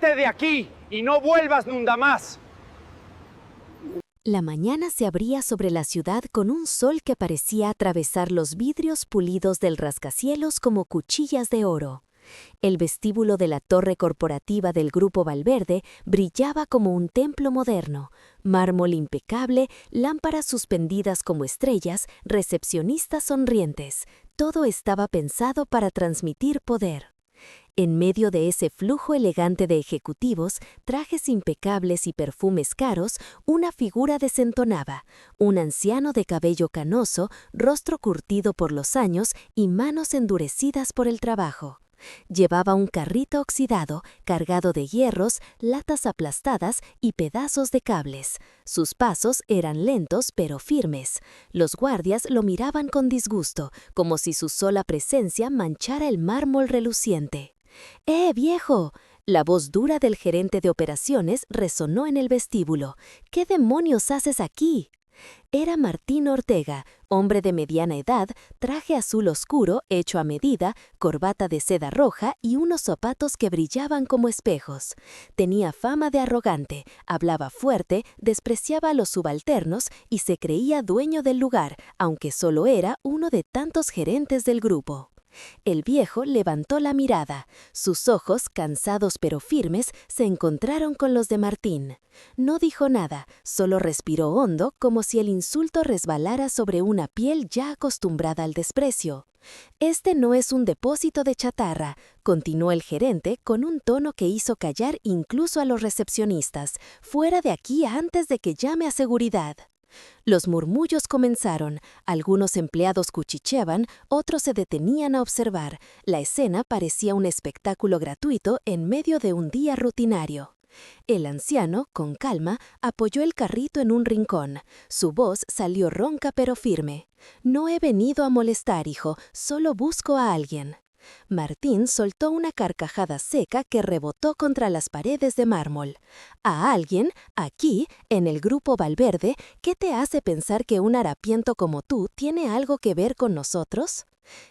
Vete de aquí y no vuelvas nunca más. La mañana se abría sobre la ciudad con un sol que parecía atravesar los vidrios pulidos del rascacielos como cuchillas de oro. El vestíbulo de la torre corporativa del Grupo Valverde brillaba como un templo moderno. Mármol impecable, lámparas suspendidas como estrellas, recepcionistas sonrientes. Todo estaba pensado para transmitir poder. En medio de ese flujo elegante de ejecutivos, trajes impecables y perfumes caros, una figura desentonaba, un anciano de cabello canoso, rostro curtido por los años y manos endurecidas por el trabajo. Llevaba un carrito oxidado, cargado de hierros, latas aplastadas y pedazos de cables. Sus pasos eran lentos pero firmes. Los guardias lo miraban con disgusto, como si su sola presencia manchara el mármol reluciente. Viejo! La voz dura del gerente de operaciones resonó en el vestíbulo. ¿Qué demonios haces aquí? Era Martín Ortega, hombre de mediana edad, traje azul oscuro hecho a medida, corbata de seda roja y unos zapatos que brillaban como espejos. Tenía fama de arrogante, hablaba fuerte, despreciaba a los subalternos y se creía dueño del lugar, aunque solo era uno de tantos gerentes del grupo. El viejo levantó la mirada. Sus ojos, cansados pero firmes, se encontraron con los de Martín. No dijo nada, solo respiró hondo como si el insulto resbalara sobre una piel ya acostumbrada al desprecio. «Este no es un depósito de chatarra», continuó el gerente con un tono que hizo callar incluso a los recepcionistas. «Fuera de aquí antes de que llame a seguridad». Los murmullos comenzaron, algunos empleados cuchicheaban, otros se detenían a observar. La escena parecía un espectáculo gratuito en medio de un día rutinario. El anciano, con calma, apoyó el carrito en un rincón. Su voz salió ronca pero firme. «No he venido a molestar, hijo, solo busco a alguien». Martín soltó una carcajada seca que rebotó contra las paredes de mármol. «¿A alguien, aquí, en el Grupo Valverde, qué te hace pensar que un harapiento como tú tiene algo que ver con nosotros?»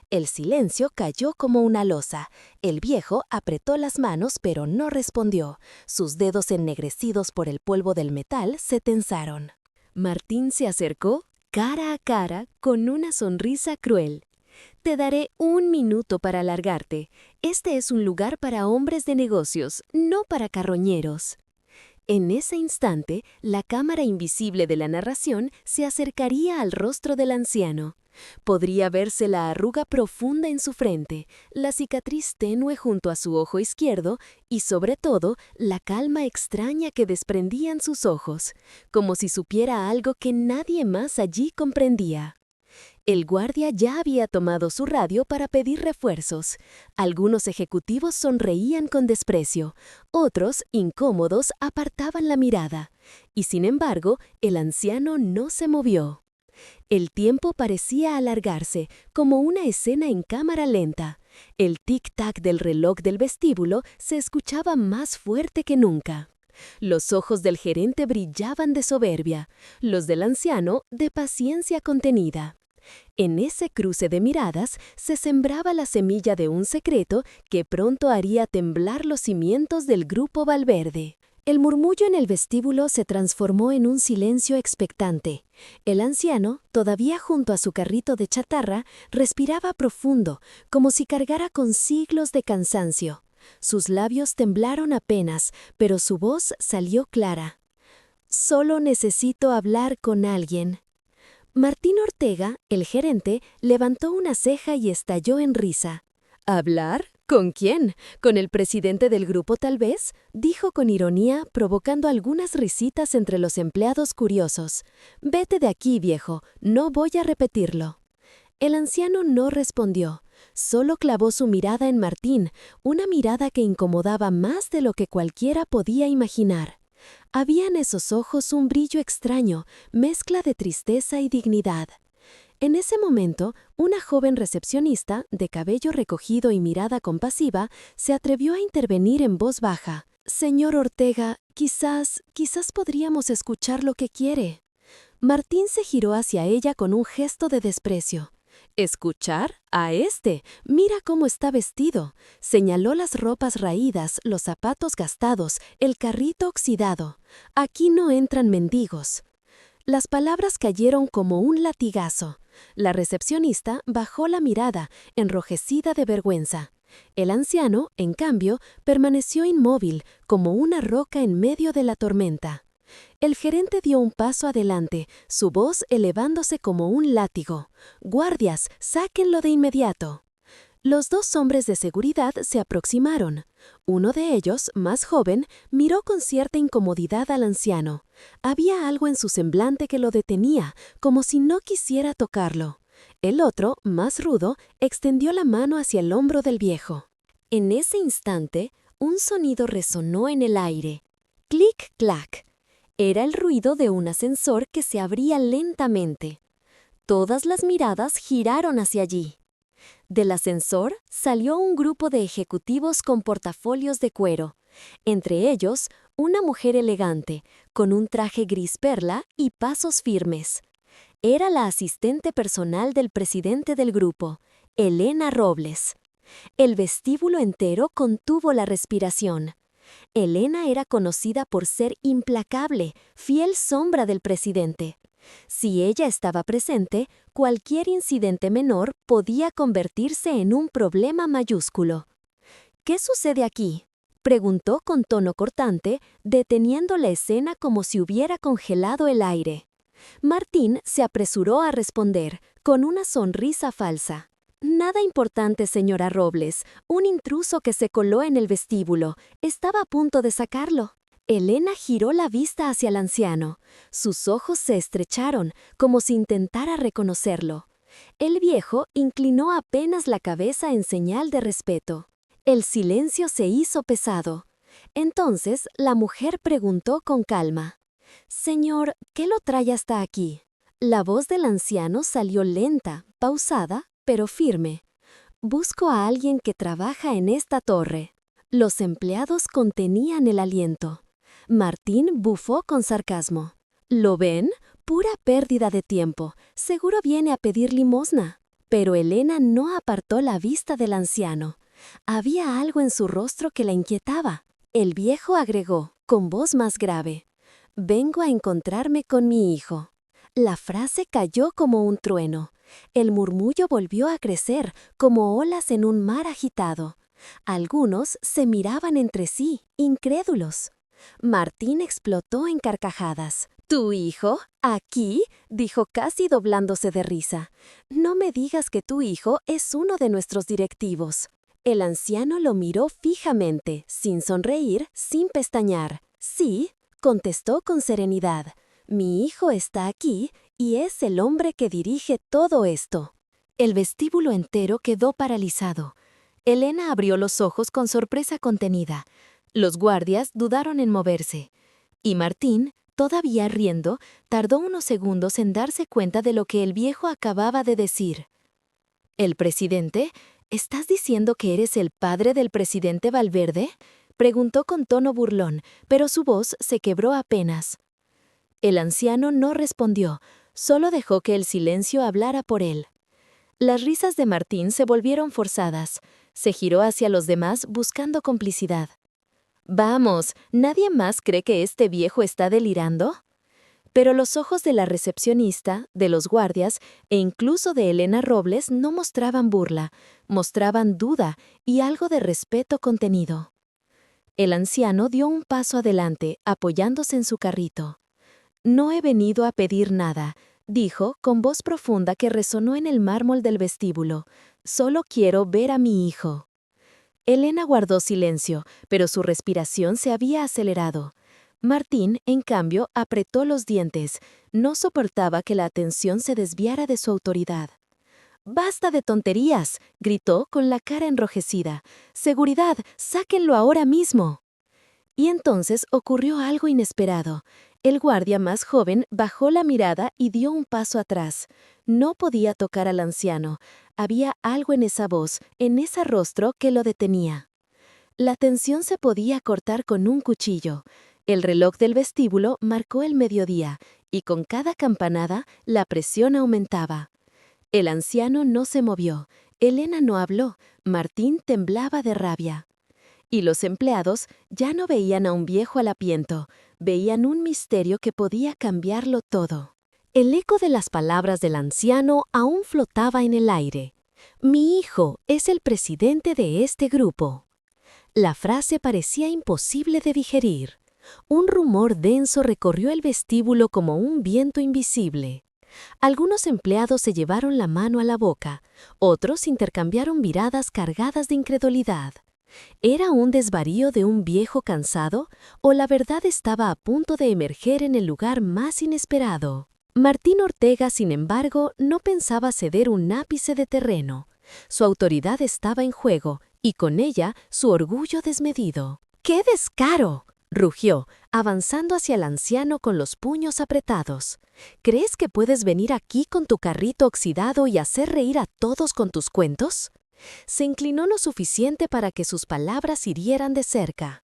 El silencio cayó como una losa. El viejo apretó las manos pero no respondió. Sus dedos ennegrecidos por el polvo del metal se tensaron. Martín se acercó, cara a cara, con una sonrisa cruel. «Te daré 1 minuto para largarte. Este es un lugar para hombres de negocios, no para carroñeros». En ese instante, la cámara invisible de la narración se acercaría al rostro del anciano. Podría verse la arruga profunda en su frente, la cicatriz tenue junto a su ojo izquierdo y, sobre todo, la calma extraña que desprendían sus ojos, como si supiera algo que nadie más allí comprendía. El guardia ya había tomado su radio para pedir refuerzos. Algunos ejecutivos sonreían con desprecio, otros, incómodos, apartaban la mirada. Y sin embargo, el anciano no se movió. El tiempo parecía alargarse, como una escena en cámara lenta. El tic-tac del reloj del vestíbulo se escuchaba más fuerte que nunca. Los ojos del gerente brillaban de soberbia, los del anciano de paciencia contenida. En ese cruce de miradas se sembraba la semilla de un secreto que pronto haría temblar los cimientos del Grupo Valverde. El murmullo en el vestíbulo se transformó en un silencio expectante. El anciano, todavía junto a su carrito de chatarra, respiraba profundo, como si cargara con siglos de cansancio. Sus labios temblaron apenas, pero su voz salió clara. «Solo necesito hablar con alguien». Martín Ortega, el gerente, levantó una ceja y estalló en risa. «¿Hablar? ¿Con quién? ¿Con el presidente del grupo tal vez?», dijo con ironía, provocando algunas risitas entre los empleados curiosos. «Vete de aquí, viejo, no voy a repetirlo». El anciano no respondió, solo clavó su mirada en Martín, una mirada que incomodaba más de lo que cualquiera podía imaginar. Había en esos ojos un brillo extraño, mezcla de tristeza y dignidad. En ese momento, una joven recepcionista, de cabello recogido y mirada compasiva, se atrevió a intervenir en voz baja. «Señor Ortega, quizás podríamos escuchar lo que quiere». Martín se giró hacia ella con un gesto de desprecio. ¿Escuchar? A este. Mira cómo está vestido. Señaló las ropas raídas, los zapatos gastados, el carrito oxidado. Aquí no entran mendigos. Las palabras cayeron como un latigazo. La recepcionista bajó la mirada, enrojecida de vergüenza. El anciano, en cambio, permaneció inmóvil, como una roca en medio de la tormenta. El gerente dio un paso adelante, su voz elevándose como un látigo. «¡Guardias, sáquenlo de inmediato!». Los dos hombres de seguridad se aproximaron. Uno de ellos, más joven, miró con cierta incomodidad al anciano. Había algo en su semblante que lo detenía, como si no quisiera tocarlo. El otro, más rudo, extendió la mano hacia el hombro del viejo. En ese instante, un sonido resonó en el aire. Clic-clac. Era el ruido de un ascensor que se abría lentamente. Todas las miradas giraron hacia allí. Del ascensor salió un grupo de ejecutivos con portafolios de cuero. Entre ellos, una mujer elegante, con un traje gris perla y pasos firmes. Era la asistente personal del presidente del grupo, Elena Robles. El vestíbulo entero contuvo la respiración. Elena era conocida por ser implacable, fiel sombra del presidente. Si ella estaba presente, cualquier incidente menor podía convertirse en un problema mayúsculo. «¿Qué sucede aquí?», preguntó con tono cortante, deteniendo la escena como si hubiera congelado el aire. Martín se apresuró a responder, con una sonrisa falsa. «Nada importante, señora Robles. Un intruso que se coló en el vestíbulo. Estaba a punto de sacarlo». Elena giró la vista hacia el anciano. Sus ojos se estrecharon, como si intentara reconocerlo. El viejo inclinó apenas la cabeza en señal de respeto. El silencio se hizo pesado. Entonces la mujer preguntó con calma: «Señor, ¿qué lo trae hasta aquí?». La voz del anciano salió lenta, pausada, pero firme. «Busco a alguien que trabaja en esta torre». Los empleados contenían el aliento. Martín bufó con sarcasmo. «¿Lo ven? Pura pérdida de tiempo. Seguro viene a pedir limosna». Pero Elena no apartó la vista del anciano. Había algo en su rostro que la inquietaba. El viejo agregó, con voz más grave: «Vengo a encontrarme con mi hijo». La frase cayó como un trueno. El murmullo volvió a crecer, como olas en un mar agitado. Algunos se miraban entre sí, incrédulos. Martín explotó en carcajadas. «¿Tu hijo? ¿Aquí?», dijo casi doblándose de risa. «No me digas que tu hijo es uno de nuestros directivos». El anciano lo miró fijamente, sin sonreír, sin pestañear. «Sí», contestó con serenidad. «Mi hijo está aquí y es el hombre que dirige todo esto». El vestíbulo entero quedó paralizado. Elena abrió los ojos con sorpresa contenida. Los guardias dudaron en moverse. Y Martín, todavía riendo, tardó unos segundos en darse cuenta de lo que el viejo acababa de decir. «¿El presidente? ¿Estás diciendo que eres el padre del presidente Valverde?», preguntó con tono burlón, pero su voz se quebró apenas. El anciano no respondió, solo dejó que el silencio hablara por él. Las risas de Martín se volvieron forzadas. Se giró hacia los demás buscando complicidad. «Vamos, ¿nadie más cree que este viejo está delirando?». Pero los ojos de la recepcionista, de los guardias e incluso de Elena Robles no mostraban burla, mostraban duda y algo de respeto contenido. El anciano dio un paso adelante, apoyándose en su carrito. «No he venido a pedir nada», dijo con voz profunda que resonó en el mármol del vestíbulo. «Solo quiero ver a mi hijo». Elena guardó silencio, pero su respiración se había acelerado. Martín, en cambio, apretó los dientes. No soportaba que la atención se desviara de su autoridad. «¡Basta de tonterías!», gritó con la cara enrojecida. «¡Seguridad! ¡Sáquenlo ahora mismo!». Y entonces ocurrió algo inesperado. El guardia más joven bajó la mirada y dio un paso atrás. No podía tocar al anciano. Había algo en esa voz, en ese rostro que lo detenía. La tensión se podía cortar con un cuchillo. El reloj del vestíbulo marcó el mediodía, y con cada campanada la presión aumentaba. El anciano no se movió. Elena no habló. Martín temblaba de rabia. Y los empleados ya no veían a un viejo harapiento, veían un misterio que podía cambiarlo todo. El eco de las palabras del anciano aún flotaba en el aire. Mi hijo es el presidente de este grupo. La frase parecía imposible de digerir. Un rumor denso recorrió el vestíbulo como un viento invisible. Algunos empleados se llevaron la mano a la boca, otros intercambiaron miradas cargadas de incredulidad. ¿Era un desvarío de un viejo cansado o la verdad estaba a punto de emerger en el lugar más inesperado? Martín Ortega, sin embargo, no pensaba ceder un ápice de terreno. Su autoridad estaba en juego y con ella su orgullo desmedido. ¡Qué descaro!, rugió, avanzando hacia el anciano con los puños apretados. ¿Crees que puedes venir aquí con tu carrito oxidado y hacer reír a todos con tus cuentos? Se inclinó lo suficiente para que sus palabras hirieran de cerca.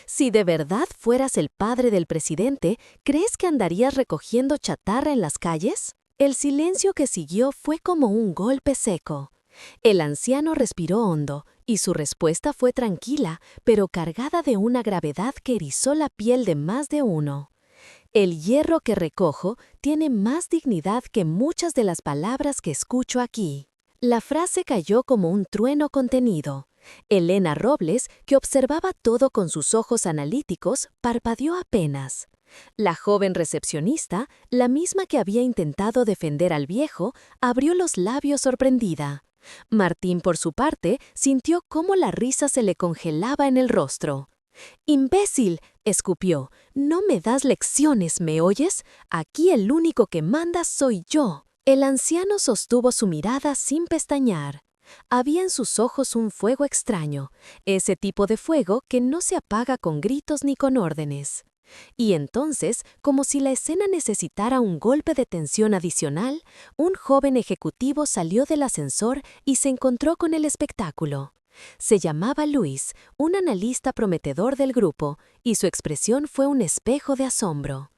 Si de verdad fueras el padre del presidente, ¿crees que andarías recogiendo chatarra en las calles? El silencio que siguió fue como un golpe seco. El anciano respiró hondo, y su respuesta fue tranquila, pero cargada de una gravedad que erizó la piel de más de uno. El hierro que recojo tiene más dignidad que muchas de las palabras que escucho aquí. La frase cayó como un trueno contenido. Elena Robles, que observaba todo con sus ojos analíticos, parpadeó apenas. La joven recepcionista, la misma que había intentado defender al viejo, abrió los labios sorprendida. Martín, por su parte, sintió cómo la risa se le congelaba en el rostro. «¡Imbécil!», escupió. «No me das lecciones, ¿me oyes? Aquí el único que manda soy yo». El anciano sostuvo su mirada sin pestañear. Había en sus ojos un fuego extraño, ese tipo de fuego que no se apaga con gritos ni con órdenes. Y entonces, como si la escena necesitara un golpe de tensión adicional, un joven ejecutivo salió del ascensor y se encontró con el espectáculo. Se llamaba Luis, un analista prometedor del grupo, y su expresión fue un espejo de asombro.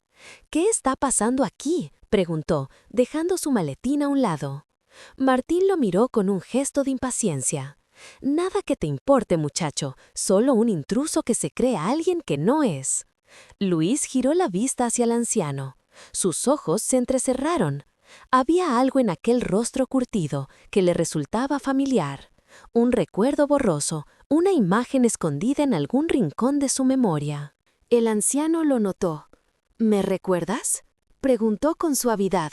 «¿Qué está pasando aquí?», preguntó, dejando su maletín a un lado. Martín lo miró con un gesto de impaciencia. «Nada que te importe, muchacho, solo un intruso que se cree a alguien que no es». Luis giró la vista hacia el anciano. Sus ojos se entrecerraron. Había algo en aquel rostro curtido que le resultaba familiar. Un recuerdo borroso, una imagen escondida en algún rincón de su memoria. El anciano lo notó. «¿Me recuerdas?», preguntó con suavidad.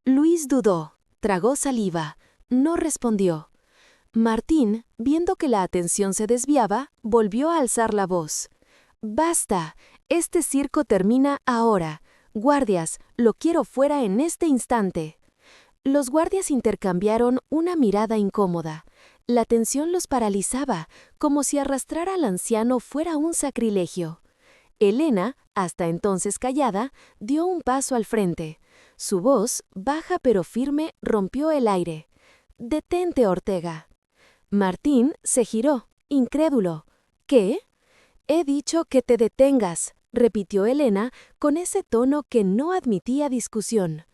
Luis dudó, tragó saliva, no respondió. Martín, viendo que la atención se desviaba, volvió a alzar la voz. «Basta, este circo termina ahora. Guardias, lo quiero fuera en este instante». Los guardias intercambiaron una mirada incómoda. La tensión los paralizaba, como si arrastrar al anciano fuera un sacrilegio. Elena, hasta entonces callada, dio un paso al frente. Su voz, baja pero firme, rompió el aire. «Detente, Ortega». Martín se giró, incrédulo. «¿Qué?». «He dicho que te detengas», repitió Elena con ese tono que no admitía discusión.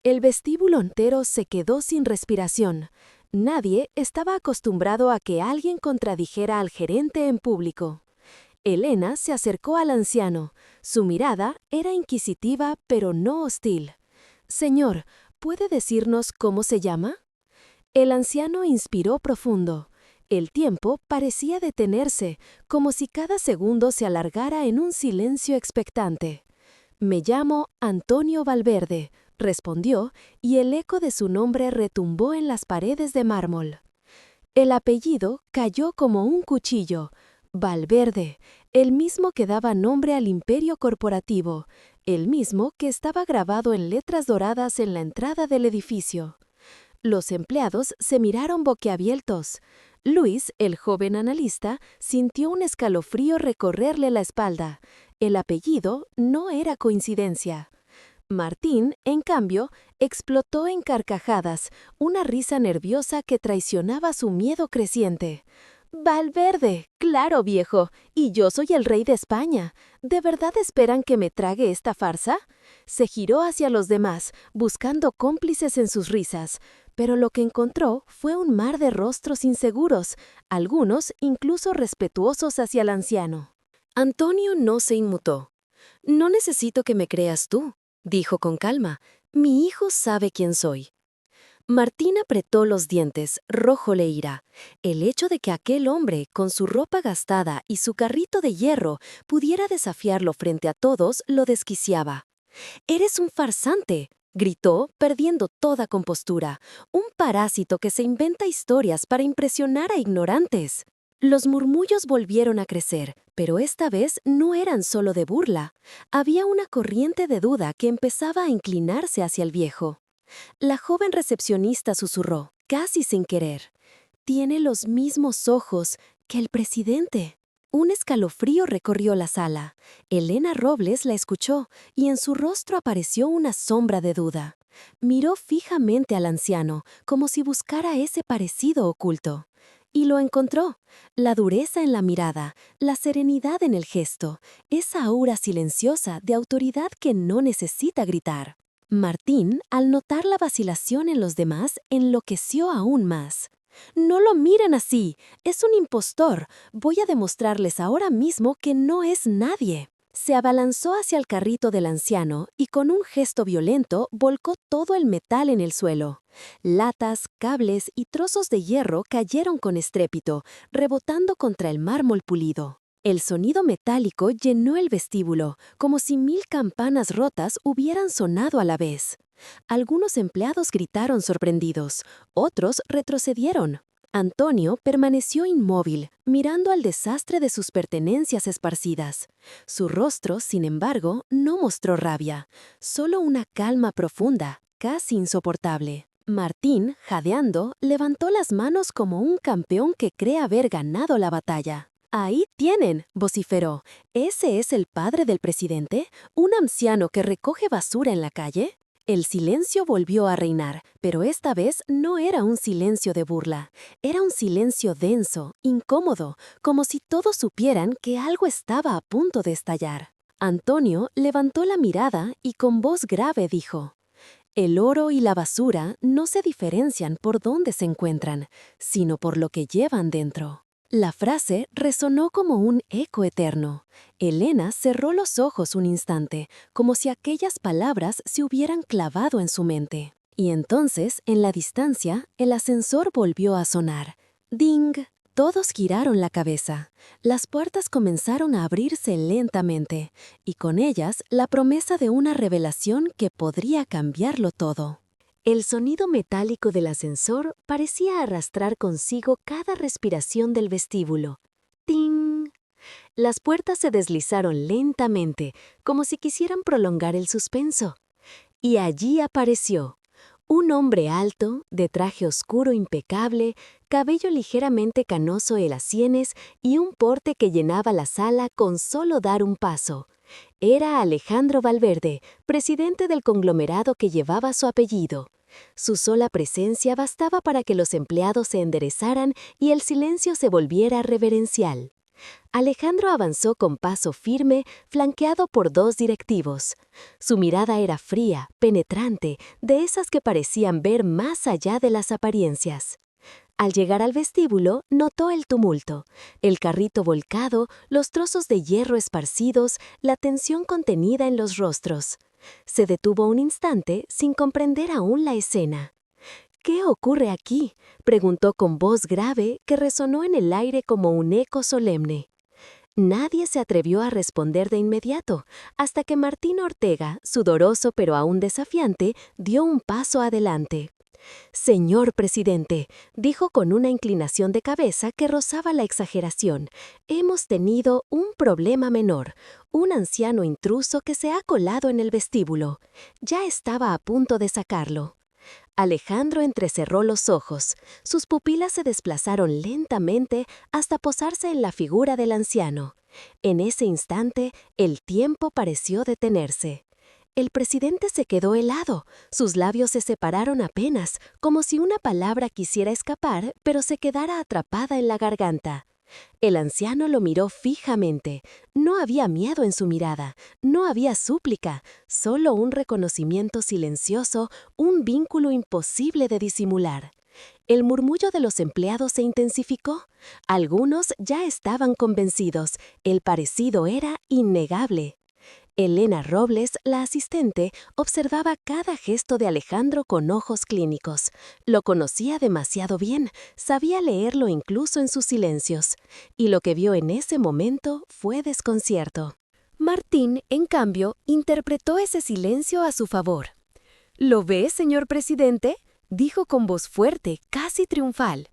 El vestíbulo entero se quedó sin respiración. Nadie estaba acostumbrado a que alguien contradijera al gerente en público. Elena se acercó al anciano. Su mirada era inquisitiva pero no hostil. «Señor, ¿puede decirnos cómo se llama?». El anciano inspiró profundo. El tiempo parecía detenerse, como si cada segundo se alargara en un silencio expectante. «Me llamo Antonio Valverde», respondió, y el eco de su nombre retumbó en las paredes de mármol. El apellido cayó como un cuchillo. Valverde, el mismo que daba nombre al imperio corporativo, el mismo que estaba grabado en letras doradas en la entrada del edificio. Los empleados se miraron boquiabiertos. Luis, el joven analista, sintió un escalofrío recorrerle la espalda. El apellido no era coincidencia. Martín, en cambio, explotó en carcajadas, una risa nerviosa que traicionaba su miedo creciente. Valverde, claro, viejo, y yo soy el rey de España. ¿De verdad esperan que me trague esta farsa? Se giró hacia los demás, buscando cómplices en sus risas, pero lo que encontró fue un mar de rostros inseguros, algunos incluso respetuosos hacia el anciano. Antonio no se inmutó. «No necesito que me creas tú», dijo con calma. «Mi hijo sabe quién soy». Martín apretó los dientes, rojo le ira. El hecho de que aquel hombre, con su ropa gastada y su carrito de hierro, pudiera desafiarlo frente a todos, lo desquiciaba. «Eres un farsante», gritó, perdiendo toda compostura. «Un parásito que se inventa historias para impresionar a ignorantes». Los murmullos volvieron a crecer, pero esta vez no eran solo de burla. Había una corriente de duda que empezaba a inclinarse hacia el viejo. La joven recepcionista susurró, casi sin querer. «Tiene los mismos ojos que el presidente». Un escalofrío recorrió la sala. Elena Robles la escuchó y en su rostro apareció una sombra de duda. Miró fijamente al anciano, como si buscara ese parecido oculto. Y lo encontró. La dureza en la mirada, la serenidad en el gesto, esa aura silenciosa de autoridad que no necesita gritar. Martín, al notar la vacilación en los demás, enloqueció aún más. «No lo miren así, es un impostor. Voy a demostrarles ahora mismo que no es nadie». Se abalanzó hacia el carrito del anciano y con un gesto violento volcó todo el metal en el suelo. Latas, cables y trozos de hierro cayeron con estrépito, rebotando contra el mármol pulido. El sonido metálico llenó el vestíbulo, como si 1000 campanas rotas hubieran sonado a la vez. Algunos empleados gritaron sorprendidos, otros retrocedieron. Antonio permaneció inmóvil, mirando al desastre de sus pertenencias esparcidas. Su rostro, sin embargo, no mostró rabia, solo una calma profunda, casi insoportable. Martín, jadeando, levantó las manos como un campeón que cree haber ganado la batalla. «Ahí tienen», vociferó. «¿Ese es el padre del presidente? ¿Un anciano que recoge basura en la calle?» El silencio volvió a reinar, pero esta vez no era un silencio de burla. Era un silencio denso, incómodo, como si todos supieran que algo estaba a punto de estallar. Antonio levantó la mirada y con voz grave dijo: «El oro y la basura no se diferencian por dónde se encuentran, sino por lo que llevan dentro». La frase resonó como un eco eterno. Elena cerró los ojos un instante, como si aquellas palabras se hubieran clavado en su mente. Y entonces, en la distancia, el ascensor volvió a sonar. ¡Ding! Todos giraron la cabeza. Las puertas comenzaron a abrirse lentamente, y con ellas la promesa de una revelación que podría cambiarlo todo. El sonido metálico del ascensor parecía arrastrar consigo cada respiración del vestíbulo. ¡Ting! Las puertas se deslizaron lentamente, como si quisieran prolongar el suspenso. Y allí apareció un hombre alto, de traje oscuro impecable, cabello ligeramente canoso en las sienes y un porte que llenaba la sala con solo dar un paso. Era Alejandro Valverde, presidente del conglomerado que llevaba su apellido. Su sola presencia bastaba para que los empleados se enderezaran y el silencio se volviera reverencial. Alejandro avanzó con paso firme, flanqueado por 2 directivos. Su mirada era fría, penetrante, de esas que parecían ver más allá de las apariencias. Al llegar al vestíbulo, notó el tumulto, el carrito volcado, los trozos de hierro esparcidos, la tensión contenida en los rostros. Se detuvo un instante sin comprender aún la escena. «¿Qué ocurre aquí?», preguntó con voz grave que resonó en el aire como un eco solemne. Nadie se atrevió a responder de inmediato, hasta que Martín Ortega, sudoroso pero aún desafiante, dio un paso adelante. «Señor presidente», dijo con una inclinación de cabeza que rozaba la exageración, «hemos tenido un problema menor, un anciano intruso que se ha colado en el vestíbulo. Ya estaba a punto de sacarlo». Alejandro entrecerró los ojos. Sus pupilas se desplazaron lentamente hasta posarse en la figura del anciano. En ese instante, el tiempo pareció detenerse. El presidente se quedó helado. Sus labios se separaron apenas, como si una palabra quisiera escapar, pero se quedara atrapada en la garganta. El anciano lo miró fijamente. No había miedo en su mirada, no había súplica, solo un reconocimiento silencioso, un vínculo imposible de disimular. El murmullo de los empleados se intensificó. Algunos ya estaban convencidos, el parecido era innegable. Elena Robles, la asistente, observaba cada gesto de Alejandro con ojos clínicos. Lo conocía demasiado bien, sabía leerlo incluso en sus silencios. Y lo que vio en ese momento fue desconcierto. Martín, en cambio, interpretó ese silencio a su favor. «¿Lo ve, señor presidente?», dijo con voz fuerte, casi triunfal.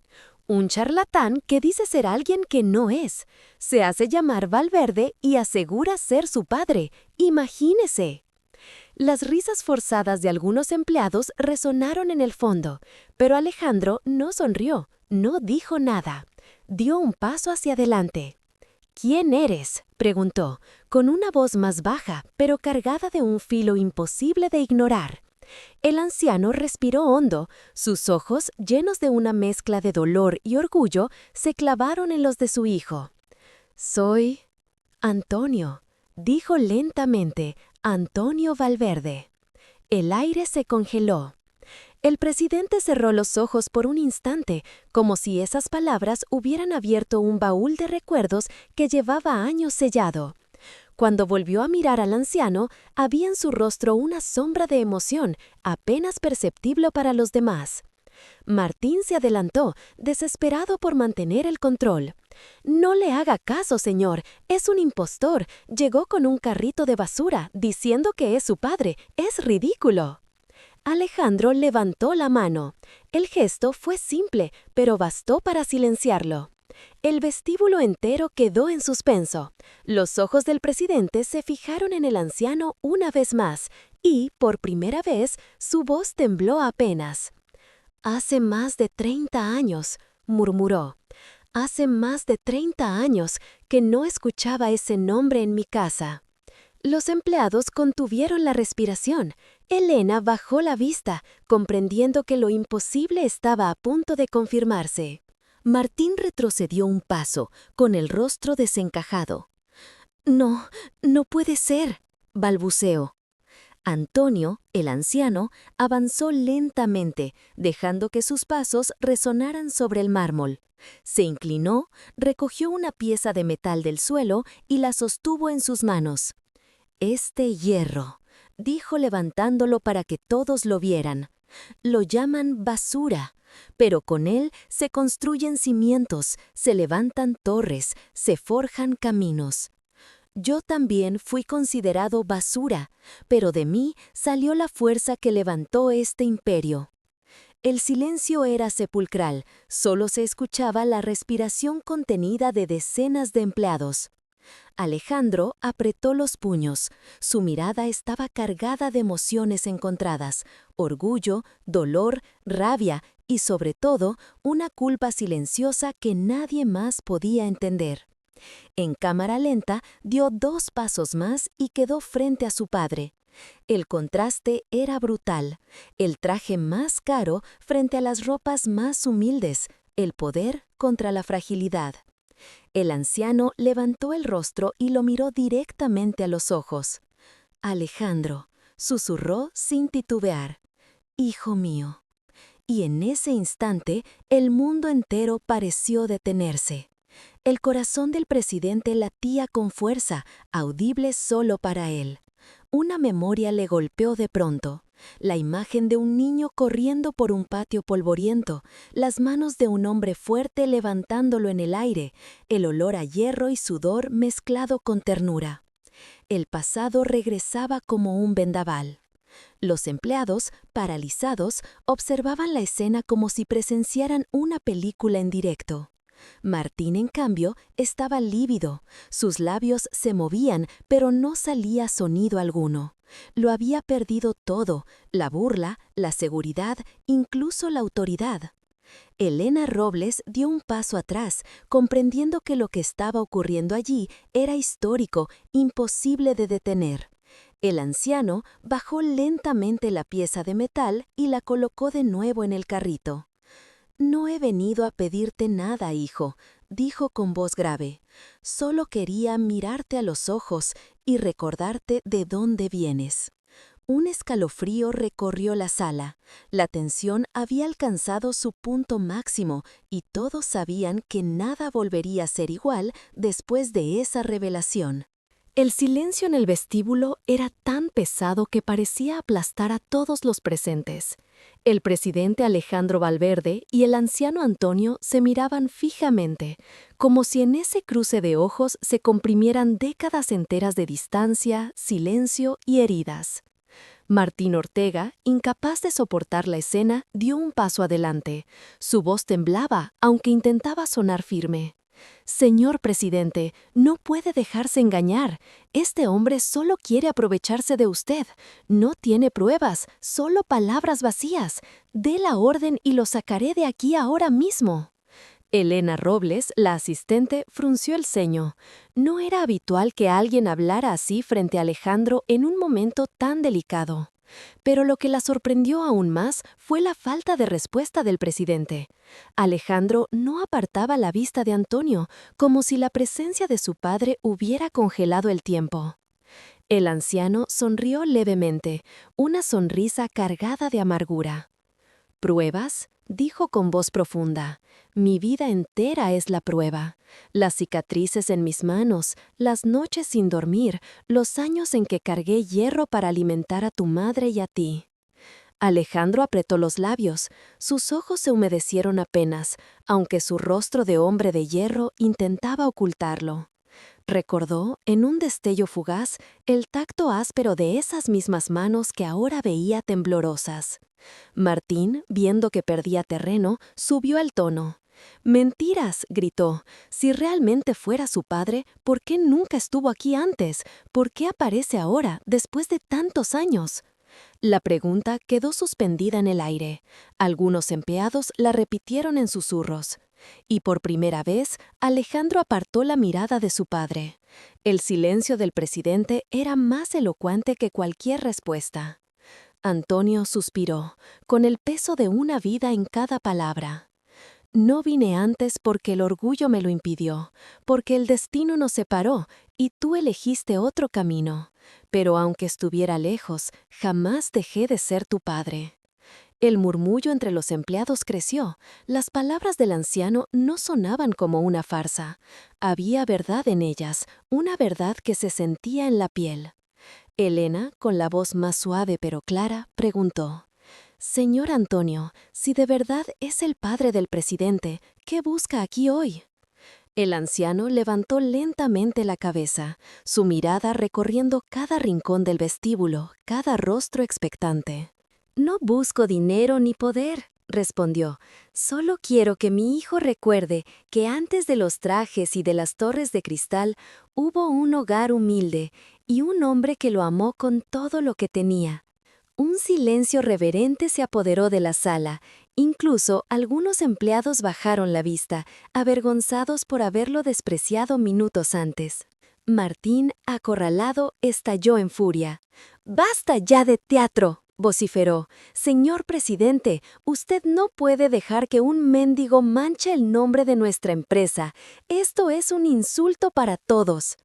«Un charlatán que dice ser alguien que no es. Se hace llamar Valverde y asegura ser su padre. Imagínese». Las risas forzadas de algunos empleados resonaron en el fondo, pero Alejandro no sonrió, no dijo nada. Dio un paso hacia adelante. «¿Quién eres?», preguntó, con una voz más baja, pero cargada de un filo imposible de ignorar. El anciano respiró hondo, sus ojos, llenos de una mezcla de dolor y orgullo, se clavaron en los de su hijo. «Soy Antonio», dijo lentamente, «Antonio Valverde». El aire se congeló. El presidente cerró los ojos por un instante, como si esas palabras hubieran abierto un baúl de recuerdos que llevaba años sellado. Cuando volvió a mirar al anciano, había en su rostro una sombra de emoción, apenas perceptible para los demás. Martín se adelantó, desesperado por mantener el control. «No le haga caso, señor, es un impostor. Llegó con un carrito de basura, diciendo que es su padre. Es ridículo». Alejandro levantó la mano. El gesto fue simple, pero bastó para silenciarlo. El vestíbulo entero quedó en suspenso. Los ojos del presidente se fijaron en el anciano una vez más, y, por primera vez, su voz tembló apenas. «Hace más de 30 años», murmuró. «Hace más de 30 años que no escuchaba ese nombre en mi casa». Los empleados contuvieron la respiración. Elena bajó la vista, comprendiendo que lo imposible estaba a punto de confirmarse. Martín retrocedió un paso, con el rostro desencajado. «No, no puede ser», balbuceó. Antonio, el anciano, avanzó lentamente, dejando que sus pasos resonaran sobre el mármol. Se inclinó, recogió una pieza de metal del suelo y la sostuvo en sus manos. «Este hierro», dijo levantándolo para que todos lo vieran. «Lo llaman basura, pero con él se construyen cimientos, se levantan torres, se forjan caminos. Yo también fui considerado basura, pero de mí salió la fuerza que levantó este imperio». El silencio era sepulcral, solo se escuchaba la respiración contenida de decenas de empleados. Alejandro apretó los puños. Su mirada estaba cargada de emociones encontradas, orgullo, dolor, rabia y, sobre todo, una culpa silenciosa que nadie más podía entender. En cámara lenta, dio 2 pasos más y quedó frente a su padre. El contraste era brutal. El traje más caro frente a las ropas más humildes, el poder contra la fragilidad. El anciano levantó el rostro y lo miró directamente a los ojos. «Alejandro», susurró sin titubear, «hijo mío». Y en ese instante, el mundo entero pareció detenerse. El corazón del presidente latía con fuerza, audible solo para él. Una memoria le golpeó de pronto. La imagen de un niño corriendo por un patio polvoriento, las manos de un hombre fuerte levantándolo en el aire, el olor a hierro y sudor mezclado con ternura. El pasado regresaba como un vendaval. Los empleados, paralizados, observaban la escena como si presenciaran una película en directo. Martín, en cambio, estaba lívido. Sus labios se movían, pero no salía sonido alguno. Lo había perdido todo, la burla, la seguridad, incluso la autoridad. Elena Robles dio un paso atrás, comprendiendo que lo que estaba ocurriendo allí era histórico, imposible de detener. El anciano bajó lentamente la pieza de metal y la colocó de nuevo en el carrito. «No he venido a pedirte nada, hijo», dijo con voz grave. «Solo quería mirarte a los ojos y recordarte de dónde vienes». Un escalofrío recorrió la sala. La tensión había alcanzado su punto máximo y todos sabían que nada volvería a ser igual después de esa revelación. El silencio en el vestíbulo era tan pesado que parecía aplastar a todos los presentes. El presidente Alejandro Valverde y el anciano Antonio se miraban fijamente, como si en ese cruce de ojos se comprimieran décadas enteras de distancia, silencio y heridas. Martín Ortega, incapaz de soportar la escena, dio un paso adelante. Su voz temblaba, aunque intentaba sonar firme. «Señor presidente, no puede dejarse engañar. Este hombre solo quiere aprovecharse de usted. No tiene pruebas, solo palabras vacías. Dé la orden y lo sacaré de aquí ahora mismo». Elena Robles, la asistente, frunció el ceño. No era habitual que alguien hablara así frente a Alejandro en un momento tan delicado. Pero lo que la sorprendió aún más fue la falta de respuesta del presidente. Alejandro no apartaba la vista de Antonio, como si la presencia de su padre hubiera congelado el tiempo. El anciano sonrió levemente, una sonrisa cargada de amargura. «¿Pruebas?», dijo con voz profunda. «Mi vida entera es la prueba. Las cicatrices en mis manos, las noches sin dormir, los años en que cargué hierro para alimentar a tu madre y a ti». Alejandro apretó los labios. Sus ojos se humedecieron apenas, aunque su rostro de hombre de hierro intentaba ocultarlo. Recordó, en un destello fugaz, el tacto áspero de esas mismas manos que ahora veía temblorosas. Martín, viendo que perdía terreno, subió el tono. «Mentiras», gritó. «Si realmente fuera su padre, ¿por qué nunca estuvo aquí antes? ¿Por qué aparece ahora, después de tantos años?». La pregunta quedó suspendida en el aire. Algunos empleados la repitieron en susurros. Y por primera vez, Alejandro apartó la mirada de su padre. El silencio del presidente era más elocuente que cualquier respuesta. Antonio suspiró, con el peso de una vida en cada palabra. «No vine antes porque el orgullo me lo impidió, porque el destino nos separó y tú elegiste otro camino. Pero aunque estuviera lejos, jamás dejé de ser tu padre». El murmullo entre los empleados creció. Las palabras del anciano no sonaban como una farsa. Había verdad en ellas, una verdad que se sentía en la piel. Elena, con la voz más suave pero clara, preguntó: «Señor Antonio, si de verdad es el padre del presidente, ¿qué busca aquí hoy?». El anciano levantó lentamente la cabeza, su mirada recorriendo cada rincón del vestíbulo, cada rostro expectante. «No busco dinero ni poder», respondió. «Solo quiero que mi hijo recuerde que antes de los trajes y de las torres de cristal hubo un hogar humilde y un hombre que lo amó con todo lo que tenía». Un silencio reverente se apoderó de la sala. Incluso algunos empleados bajaron la vista, avergonzados por haberlo despreciado minutos antes. Martín, acorralado, estalló en furia. «¡Basta ya de teatro!», vociferó. «Señor presidente, usted no puede dejar que un mendigo manche el nombre de nuestra empresa. Esto es un insulto para todos».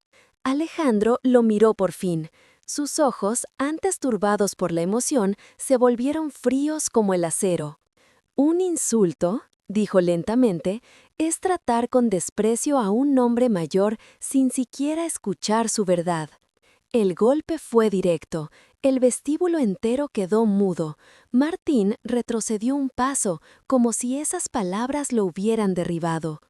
Alejandro lo miró por fin. Sus ojos, antes turbados por la emoción, se volvieron fríos como el acero. «Un insulto», dijo lentamente, «es tratar con desprecio a un hombre mayor sin siquiera escuchar su verdad». El golpe fue directo. El vestíbulo entero quedó mudo. Martín retrocedió un paso, como si esas palabras lo hubieran derribado.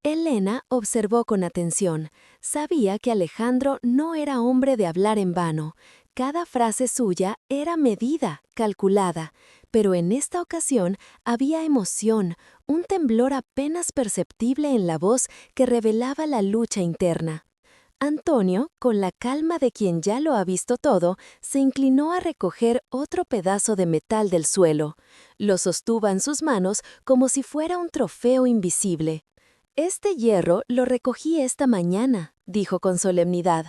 Elena observó con atención. Sabía que Alejandro no era hombre de hablar en vano. Cada frase suya era medida, calculada, pero en esta ocasión había emoción, un temblor apenas perceptible en la voz que revelaba la lucha interna. Antonio, con la calma de quien ya lo ha visto todo, se inclinó a recoger otro pedazo de metal del suelo. Lo sostuvo en sus manos como si fuera un trofeo invisible. «Este hierro lo recogí esta mañana», dijo con solemnidad,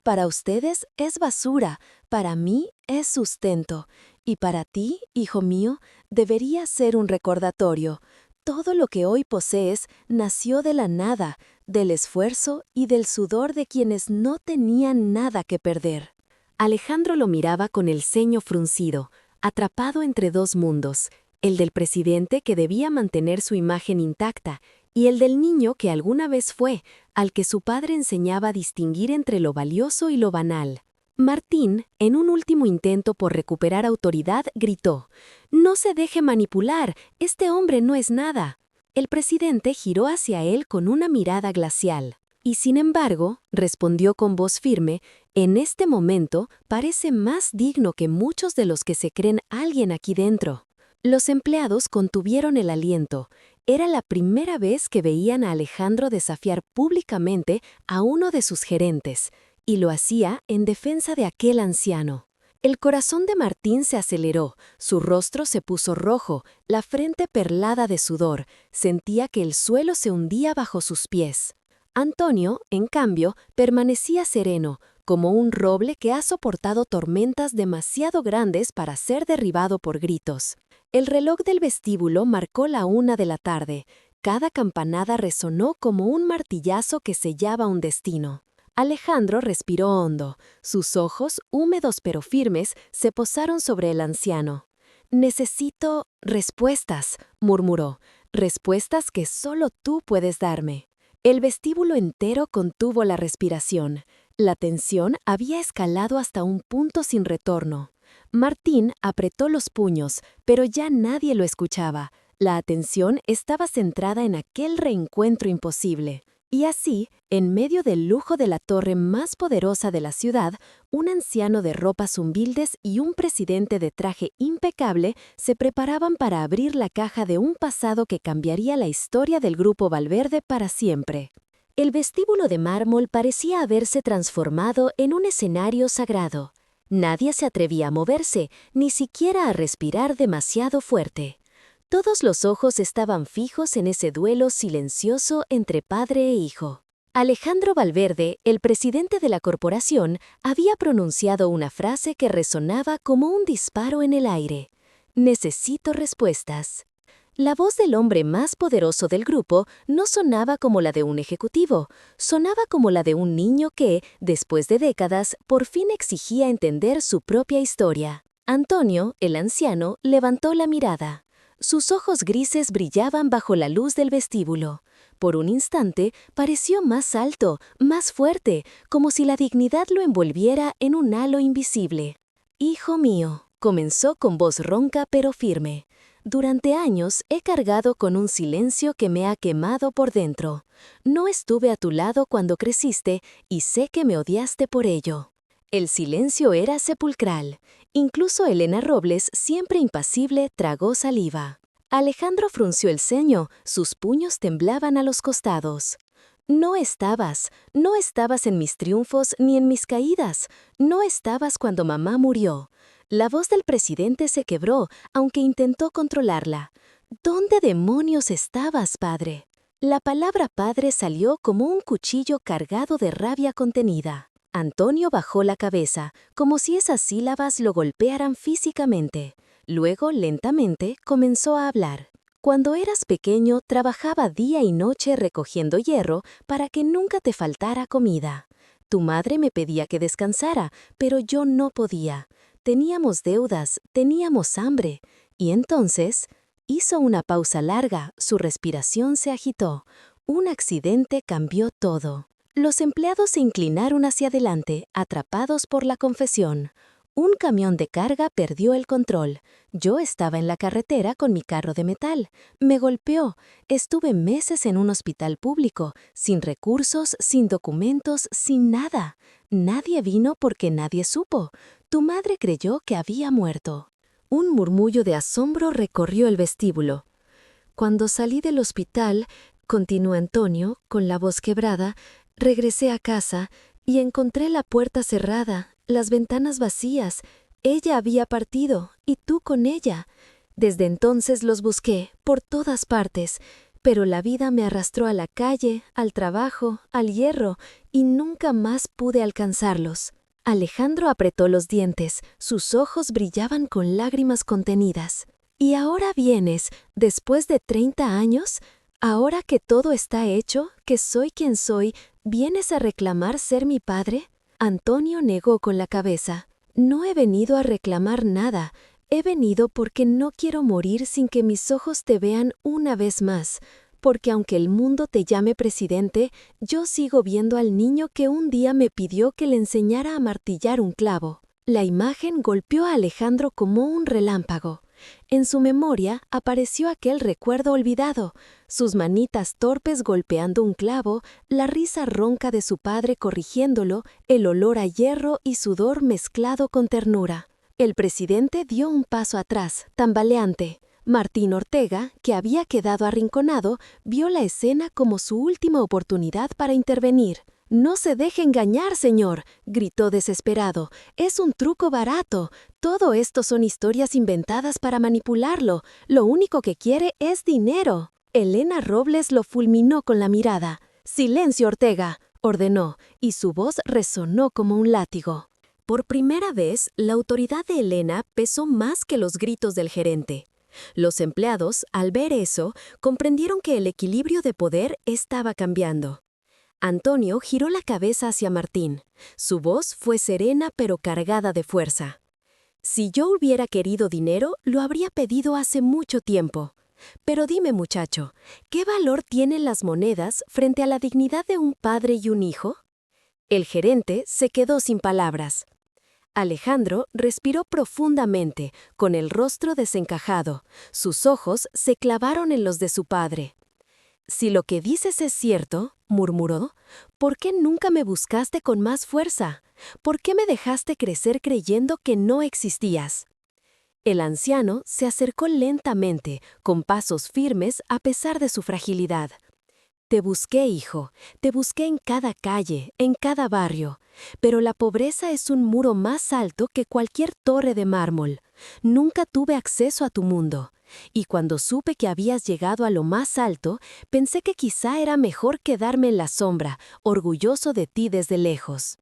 para ustedes es basura, para mí es sustento, y para ti, hijo mío, debería ser un recordatorio. Todo lo que hoy posees nació de la nada, del esfuerzo y del sudor de quienes no tenían nada que perder. Alejandro lo miraba con el ceño fruncido, atrapado entre dos mundos, el del presidente que debía mantener su imagen intacta y el del niño que alguna vez fue, al que su padre enseñaba a distinguir entre lo valioso y lo banal. Martín, en un último intento por recuperar autoridad, gritó: «No se deje manipular, este hombre no es nada». El presidente giró hacia él con una mirada glacial. Y sin embargo, respondió con voz firme, «En este momento parece más digno que muchos de los que se creen alguien aquí dentro». Los empleados contuvieron el aliento. Era la primera vez que veían a Alejandro desafiar públicamente a uno de sus gerentes, y lo hacía en defensa de aquel anciano. El corazón de Martín se aceleró, su rostro se puso rojo, la frente perlada de sudor, sentía que el suelo se hundía bajo sus pies. Antonio, en cambio, permanecía sereno, como un roble que ha soportado tormentas demasiado grandes para ser derribado por gritos. El reloj del vestíbulo marcó la 1 de la tarde. Cada campanada resonó como un martillazo que sellaba un destino. Alejandro respiró hondo. Sus ojos, húmedos pero firmes, se posaron sobre el anciano. «Necesito respuestas», murmuró, «respuestas que solo tú puedes darme». El vestíbulo entero contuvo la respiración. La tensión había escalado hasta un punto sin retorno. Martín apretó los puños, pero ya nadie lo escuchaba. La atención estaba centrada en aquel reencuentro imposible. Y así, en medio del lujo de la torre más poderosa de la ciudad, un anciano de ropas humildes y un presidente de traje impecable se preparaban para abrir la caja de un pasado que cambiaría la historia del Grupo Valverde para siempre. El vestíbulo de mármol parecía haberse transformado en un escenario sagrado. Nadie se atrevía a moverse, ni siquiera a respirar demasiado fuerte. Todos los ojos estaban fijos en ese duelo silencioso entre padre e hijo. Alejandro Valverde, el presidente de la corporación, había pronunciado una frase que resonaba como un disparo en el aire. «Necesito respuestas». La voz del hombre más poderoso del grupo no sonaba como la de un ejecutivo, sonaba como la de un niño que, después de décadas, por fin exigía entender su propia historia. Antonio, el anciano, levantó la mirada. Sus ojos grises brillaban bajo la luz del vestíbulo. Por un instante pareció más alto, más fuerte, como si la dignidad lo envolviera en un halo invisible. «Hijo mío», comenzó con voz ronca pero firme. «Durante años he cargado con un silencio que me ha quemado por dentro. No estuve a tu lado cuando creciste y sé que me odiaste por ello». El silencio era sepulcral. Incluso Elena Robles, siempre impasible, tragó saliva. Alejandro frunció el ceño, sus puños temblaban a los costados. No estabas en mis triunfos ni en mis caídas. No estabas cuando mamá murió». La voz del presidente se quebró, aunque intentó controlarla. «¿Dónde demonios estabas, padre?». La palabra padre salió como un cuchillo cargado de rabia contenida. Antonio bajó la cabeza, como si esas sílabas lo golpearan físicamente. Luego, lentamente, comenzó a hablar. «Cuando eras pequeño, trabajaba día y noche recogiendo hierro para que nunca te faltara comida. Tu madre me pedía que descansara, pero yo no podía. Teníamos deudas, teníamos hambre. Y entonces...». Hizo una pausa larga, su respiración se agitó. Un accidente cambió todo. Los empleados se inclinaron hacia adelante, atrapados por la confesión. Un camión de carga perdió el control. Yo estaba en la carretera con mi carro de metal. Me golpeó. Estuve meses en un hospital público, sin recursos, sin documentos, sin nada. Nadie vino porque nadie supo. Tu madre creyó que había muerto». Un murmullo de asombro recorrió el vestíbulo. «Cuando salí del hospital», continuó Antonio, con la voz quebrada, «regresé a casa y encontré la puerta cerrada, las ventanas vacías. Ella había partido, y tú con ella. Desde entonces los busqué, por todas partes, Pero la vida me arrastró a la calle, al trabajo, al hierro, y nunca más pude alcanzarlos. Alejandro apretó los dientes, sus ojos brillaban con lágrimas contenidas. ¿Y ahora vienes, después de 30 años? ¿Ahora que todo está hecho, que soy quien soy, vienes a reclamar ser mi padre? Antonio negó con la cabeza. No he venido a reclamar nada. He venido porque no quiero morir sin que mis ojos te vean una vez más, porque aunque el mundo te llame presidente, yo sigo viendo al niño que un día me pidió que le enseñara a martillar un clavo. La imagen golpeó a Alejandro como un relámpago. En su memoria apareció aquel recuerdo olvidado, sus manitas torpes golpeando un clavo, la risa ronca de su padre corrigiéndolo, el olor a hierro y sudor mezclado con ternura. El presidente dio un paso atrás, tambaleante. Martín Ortega, que había quedado arrinconado, vio la escena como su última oportunidad para intervenir. «No se deje engañar, señor», gritó desesperado. «Es un truco barato. Todo esto son historias inventadas para manipularlo. Lo único que quiere es dinero». Elena Robles lo fulminó con la mirada. «Silencio, Ortega», ordenó, y su voz resonó como un látigo. Por primera vez, la autoridad de Elena pesó más que los gritos del gerente. Los empleados, al ver eso, comprendieron que el equilibrio de poder estaba cambiando. Antonio giró la cabeza hacia Martín. Su voz fue serena pero cargada de fuerza. «Si yo hubiera querido dinero, lo habría pedido hace mucho tiempo. Pero dime, muchacho, ¿qué valor tienen las monedas frente a la dignidad de un padre y un hijo?» El gerente se quedó sin palabras. Alejandro respiró profundamente, con el rostro desencajado. Sus ojos se clavaron en los de su padre. «Si lo que dices es cierto», murmuró, «¿por qué nunca me buscaste con más fuerza? ¿Por qué me dejaste crecer creyendo que no existías?» El anciano se acercó lentamente, con pasos firmes a pesar de su fragilidad. «Te busqué, hijo, te busqué en cada calle, en cada barrio, pero la pobreza es un muro más alto que cualquier torre de mármol. Nunca tuve acceso a tu mundo. Y cuando supe que habías llegado a lo más alto, pensé que quizá era mejor quedarme en la sombra, orgulloso de ti desde lejos».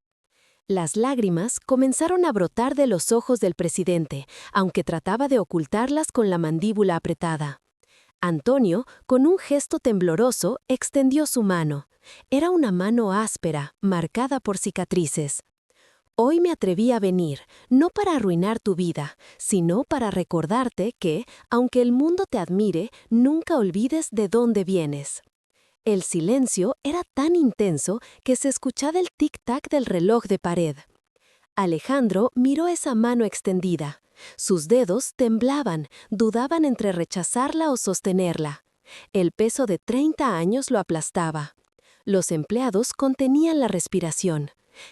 Las lágrimas comenzaron a brotar de los ojos del presidente, aunque trataba de ocultarlas con la mandíbula apretada. Antonio, con un gesto tembloroso, extendió su mano. Era una mano áspera, marcada por cicatrices. «Hoy me atreví a venir, no para arruinar tu vida, sino para recordarte que, aunque el mundo te admire, nunca olvides de dónde vienes». El silencio era tan intenso que se escuchaba el tic-tac del reloj de pared. Alejandro miró esa mano extendida. Sus dedos temblaban, dudaban entre rechazarla o sostenerla. El peso de 30 años lo aplastaba. Los empleados contenían la respiración.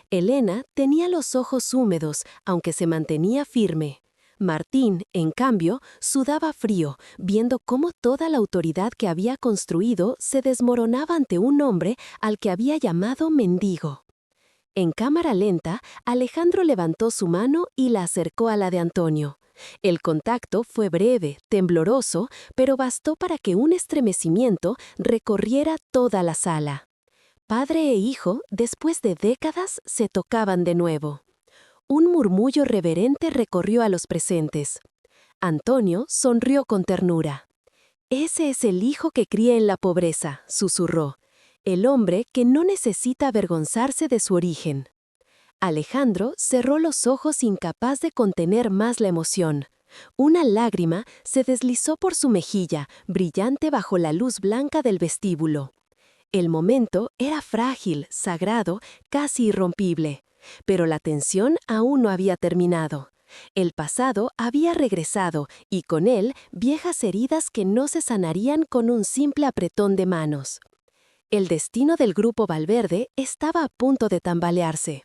Elena tenía los ojos húmedos, aunque se mantenía firme. Martín, en cambio, sudaba frío, viendo cómo toda la autoridad que había construido se desmoronaba ante un hombre al que había llamado mendigo. En cámara lenta, Alejandro levantó su mano y la acercó a la de Antonio. El contacto fue breve, tembloroso, pero bastó para que un estremecimiento recorriera toda la sala. Padre e hijo, después de décadas, se tocaban de nuevo. Un murmullo reverente recorrió a los presentes. Antonio sonrió con ternura. «Ese es el hijo que cría en la pobreza», susurró. «El hombre que no necesita avergonzarse de su origen». Alejandro cerró los ojos incapaz de contener más la emoción. Una lágrima se deslizó por su mejilla, brillante bajo la luz blanca del vestíbulo. El momento era frágil, sagrado, casi irrompible. Pero la tensión aún no había terminado. El pasado había regresado y con él viejas heridas que no se sanarían con un simple apretón de manos. El destino del grupo Valverde estaba a punto de tambalearse.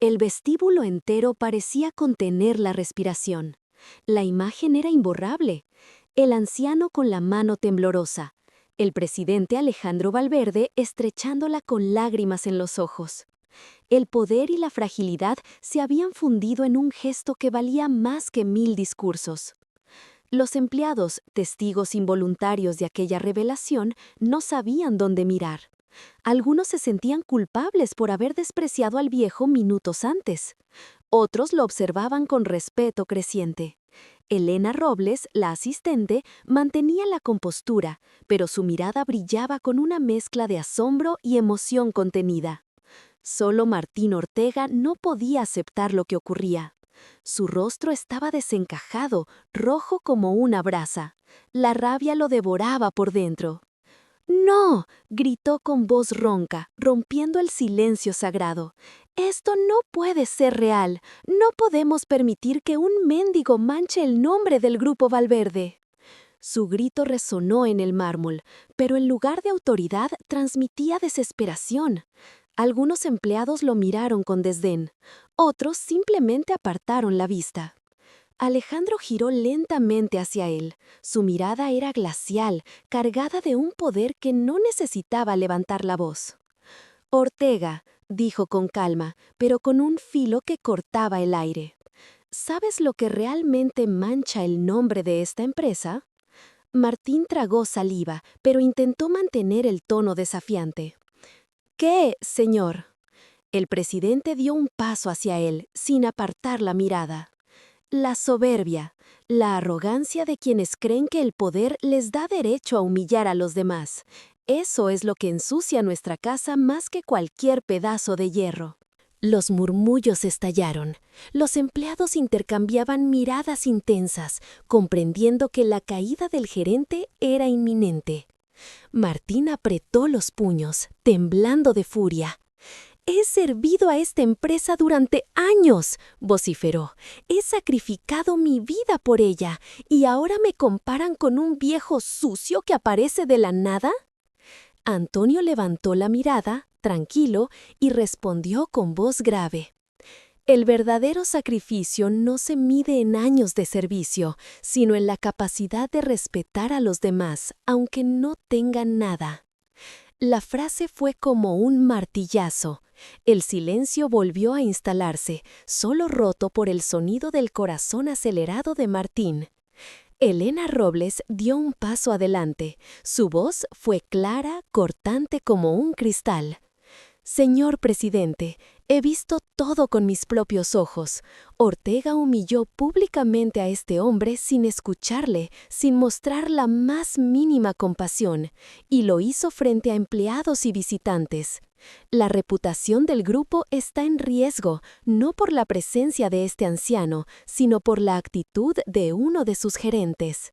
El vestíbulo entero parecía contener la respiración. La imagen era imborrable. El anciano con la mano temblorosa. El presidente Alejandro Valverde estrechándola con lágrimas en los ojos. El poder y la fragilidad se habían fundido en un gesto que valía más que 1000 discursos. Los empleados, testigos involuntarios de aquella revelación, no sabían dónde mirar. Algunos se sentían culpables por haber despreciado al viejo minutos antes. Otros lo observaban con respeto creciente. Elena Robles, la asistente, mantenía la compostura, pero su mirada brillaba con una mezcla de asombro y emoción contenida. Solo Martín Ortega no podía aceptar lo que ocurría. Su rostro estaba desencajado, rojo como una brasa. La rabia lo devoraba por dentro. ¡No!, gritó con voz ronca, rompiendo el silencio sagrado. «Esto no puede ser real. No podemos permitir que un mendigo manche el nombre del Grupo Valverde». Su grito resonó en el mármol, pero en lugar de autoridad transmitía desesperación. Algunos empleados lo miraron con desdén. Otros simplemente apartaron la vista. Alejandro giró lentamente hacia él. Su mirada era glacial, cargada de un poder que no necesitaba levantar la voz. «Ortega», dijo con calma, pero con un filo que cortaba el aire. «¿Sabes lo que realmente mancha el nombre de esta empresa?» Martín tragó saliva, pero intentó mantener el tono desafiante. «¿Qué, señor?» El presidente dio un paso hacia él, sin apartar la mirada. «La soberbia, la arrogancia de quienes creen que el poder les da derecho a humillar a los demás. Eso es lo que ensucia nuestra casa más que cualquier pedazo de hierro». Los murmullos estallaron. Los empleados intercambiaban miradas intensas, comprendiendo que la caída del gerente era inminente. Martín apretó los puños, temblando de furia. «He servido a esta empresa durante años», vociferó. «He sacrificado mi vida por ella, ¿y ahora me comparan con un viejo sucio que aparece de la nada?» Antonio levantó la mirada, tranquilo, y respondió con voz grave. «El verdadero sacrificio no se mide en años de servicio, sino en la capacidad de respetar a los demás, aunque no tengan nada». La frase fue como un martillazo. El silencio volvió a instalarse, solo roto por el sonido del corazón acelerado de Martín. Elena Robles dio un paso adelante. Su voz fue clara, cortante como un cristal. «Señor presidente, he visto todo con mis propios ojos. Ortega humilló públicamente a este hombre sin escucharle, sin mostrar la más mínima compasión, y lo hizo frente a empleados y visitantes. La reputación del grupo está en riesgo, no por la presencia de este anciano, sino por la actitud de uno de sus gerentes».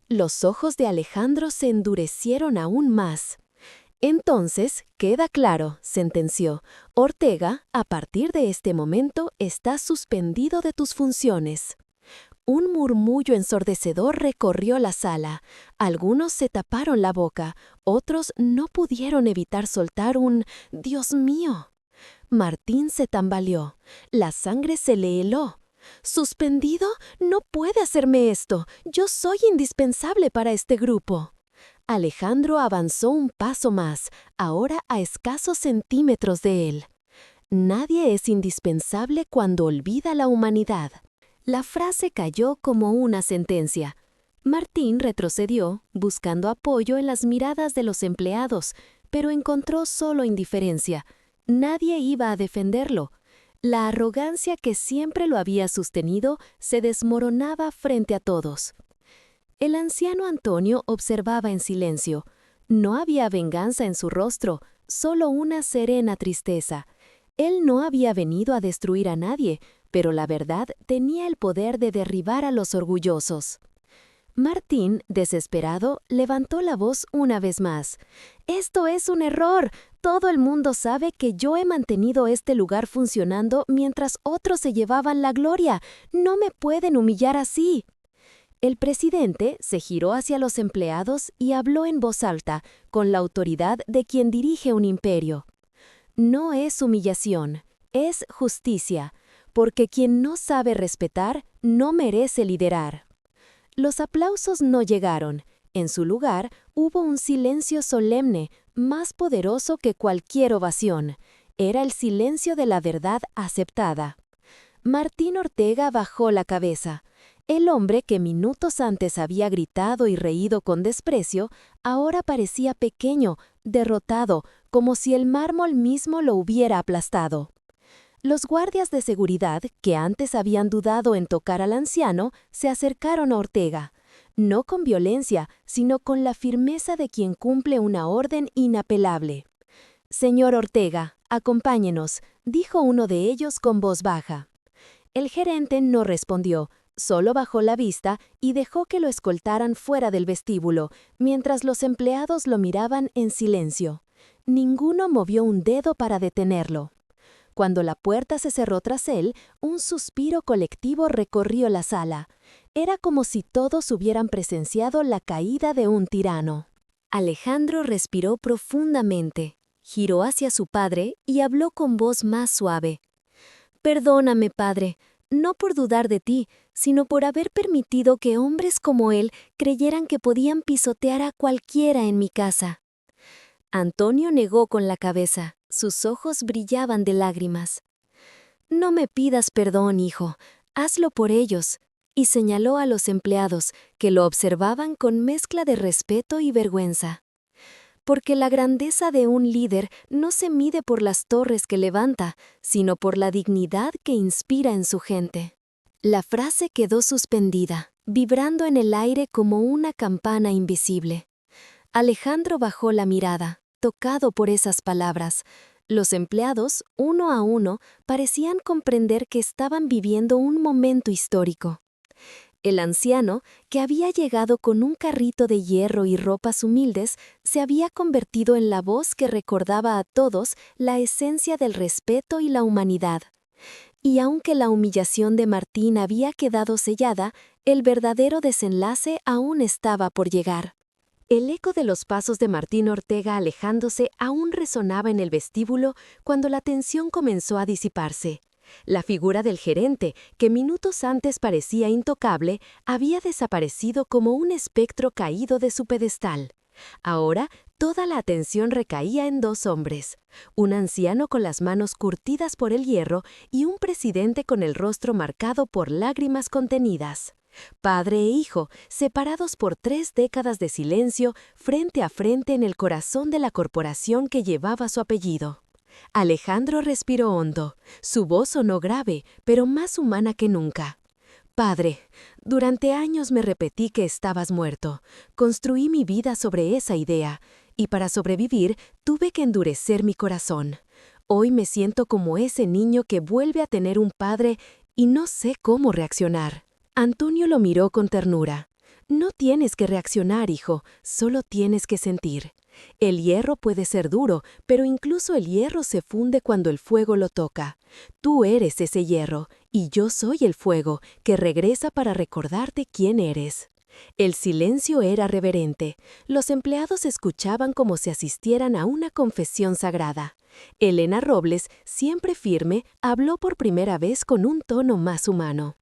Los ojos de Alejandro se endurecieron aún más. «Entonces, queda claro», sentenció, «Ortega, a partir de este momento, está suspendido de tus funciones». Un murmullo ensordecedor recorrió la sala. Algunos se taparon la boca, otros no pudieron evitar soltar un «Dios mío». Martín se tambaleó. La sangre se le heló. «¿Suspendido? No puede hacerme esto. Yo soy indispensable para este grupo». Alejandro avanzó un paso más, ahora a escasos centímetros de él. «Nadie es indispensable cuando olvida la humanidad». La frase cayó como una sentencia. Martín retrocedió, buscando apoyo en las miradas de los empleados, pero encontró solo indiferencia. Nadie iba a defenderlo. La arrogancia que siempre lo había sostenido se desmoronaba frente a todos. El anciano Antonio observaba en silencio. No había venganza en su rostro, solo una serena tristeza. Él no había venido a destruir a nadie, pero la verdad tenía el poder de derribar a los orgullosos. Martín, desesperado, levantó la voz una vez más. «Esto es un error. Todo el mundo sabe que yo he mantenido este lugar funcionando mientras otros se llevaban la gloria. No me pueden humillar así». El presidente se giró hacia los empleados y habló en voz alta, con la autoridad de quien dirige un imperio. «No es humillación, es justicia, porque quien no sabe respetar no merece liderar». Los aplausos no llegaron. En su lugar hubo un silencio solemne, más poderoso que cualquier ovación. Era el silencio de la verdad aceptada. Martín Ortega bajó la cabeza. El hombre que minutos antes había gritado y reído con desprecio, ahora parecía pequeño, derrotado, como si el mármol mismo lo hubiera aplastado. Los guardias de seguridad, que antes habían dudado en tocar al anciano, se acercaron a Ortega, no con violencia, sino con la firmeza de quien cumple una orden inapelable. «Señor Ortega, acompáñenos», dijo uno de ellos con voz baja. El gerente no respondió, solo bajó la vista y dejó que lo escoltaran fuera del vestíbulo, mientras los empleados lo miraban en silencio. Ninguno movió un dedo para detenerlo. Cuando la puerta se cerró tras él, un suspiro colectivo recorrió la sala. Era como si todos hubieran presenciado la caída de un tirano. Alejandro respiró profundamente, giró hacia su padre y habló con voz más suave. «Perdóname, padre, no por dudar de ti, sino por haber permitido que hombres como él creyeran que podían pisotear a cualquiera en mi casa». Antonio negó con la cabeza. Sus ojos brillaban de lágrimas. «No me pidas perdón, hijo, hazlo por ellos», y señaló a los empleados, que lo observaban con mezcla de respeto y vergüenza. Porque la grandeza de un líder no se mide por las torres que levanta, sino por la dignidad que inspira en su gente. La frase quedó suspendida, vibrando en el aire como una campana invisible. Alejandro bajó la mirada, tocado por esas palabras. Los empleados, uno a uno, parecían comprender que estaban viviendo un momento histórico. El anciano, que había llegado con un carrito de hierro y ropas humildes, se había convertido en la voz que recordaba a todos la esencia del respeto y la humanidad. Y aunque la humillación de Martín había quedado sellada, el verdadero desenlace aún estaba por llegar. El eco de los pasos de Martín Ortega alejándose aún resonaba en el vestíbulo cuando la tensión comenzó a disiparse. La figura del gerente, que minutos antes parecía intocable, había desaparecido como un espectro caído de su pedestal. Ahora toda la atención recaía en dos hombres, un anciano con las manos curtidas por el hierro y un presidente con el rostro marcado por lágrimas contenidas. Padre e hijo, separados por 3 décadas de silencio, frente a frente en el corazón de la corporación que llevaba su apellido. Alejandro respiró hondo. Su voz sonó grave, pero más humana que nunca. «Padre, durante años me repetí que estabas muerto. Construí mi vida sobre esa idea, y para sobrevivir tuve que endurecer mi corazón. Hoy me siento como ese niño que vuelve a tener un padre y no sé cómo reaccionar». Antonio lo miró con ternura. «No tienes que reaccionar, hijo, solo tienes que sentir. El hierro puede ser duro, pero incluso el hierro se funde cuando el fuego lo toca. Tú eres ese hierro, y yo soy el fuego, que regresa para recordarte quién eres». El silencio era reverente. Los empleados escuchaban como si asistieran a una confesión sagrada. Elena Robles, siempre firme, habló por primera vez con un tono más humano.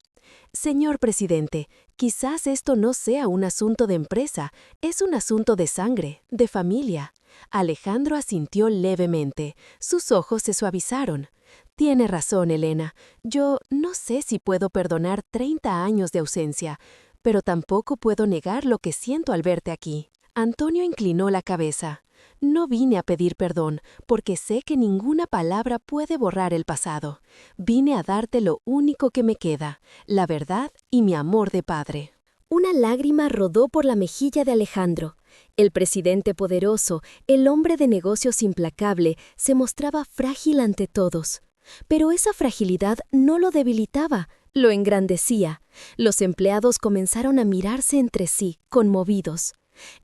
«Señor presidente, quizás esto no sea un asunto de empresa, es un asunto de sangre, de familia». Alejandro asintió levemente. Sus ojos se suavizaron. «Tiene razón, Elena. Yo no sé si puedo perdonar 30 años de ausencia, pero tampoco puedo negar lo que siento al verte aquí». Antonio inclinó la cabeza. «No vine a pedir perdón, porque sé que ninguna palabra puede borrar el pasado. Vine a darte lo único que me queda, la verdad y mi amor de padre». Una lágrima rodó por la mejilla de Alejandro. El presidente poderoso, el hombre de negocios implacable, se mostraba frágil ante todos. Pero esa fragilidad no lo debilitaba, lo engrandecía. Los empleados comenzaron a mirarse entre sí, conmovidos.